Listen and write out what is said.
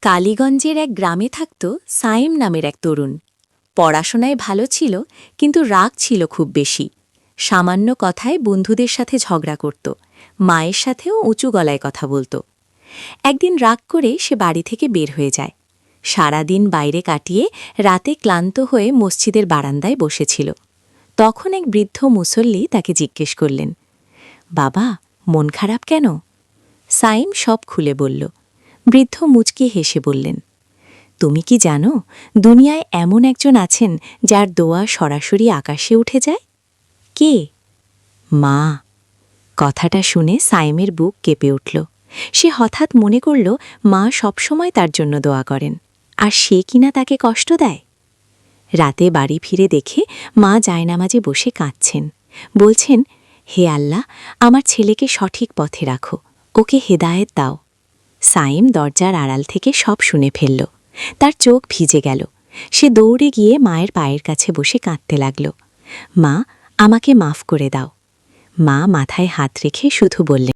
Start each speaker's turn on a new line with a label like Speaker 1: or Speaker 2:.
Speaker 1: কালীগঞ্জের এক গ্রামে থাকত সাইম নামের এক তরুণ। পড়াশোনায় ভালো ছিল, কিন্তু রাগ ছিল খুব বেশি। সামান্য কথায় বন্ধুদের সাথে ঝগড়া করত, মায়ের সাথেও উঁচু গলায় কথা বলত। একদিন রাগ করে সে বাড়ি থেকে বের হয়ে যায়। সারাদিন বাইরে কাটিয়ে রাতে ক্লান্ত হয়ে মসজিদের বারান্দায় বসেছিল। তখন এক বৃদ্ধ মুসল্লি তাকে জিজ্ঞেস করলেন, বাবা, মন খারাপ কেন? সাইম সব খুলে বলল। বৃদ্ধ মুচকি হেসে বললেন, তুমি কি জানো, দুনিয়ায় এমন একজন আছেন যার দোয়া সরাসরি আকাশে উঠে যায়? কে? মা। কথাটা শুনে সাইমের বুক কেঁপে উঠল। সে হঠাৎ মনে করল, মা সবসময় তার জন্য দোয়া করেন, আর সে কিনা তাকে কষ্ট দেয়। রাতে বাড়ি ফিরে দেখে মা জায়নামাজে বসে কাঁদছেন, বলছেন, হে আল্লাহ, আমার ছেলেকে সঠিক পথে রাখো, ওকে হেদায়েত দাও। সাইম দরজার আড়াল থেকে সব শুনে ফেলল। তার চোখ ভিজে গেল। সে দৌড়ে গিয়ে মায়ের পায়ের কাছে বসে কাঁদতে লাগল, মা, আমাকে মাফ করে দাও। মা মাথায় হাত রেখে শুধু বললেন,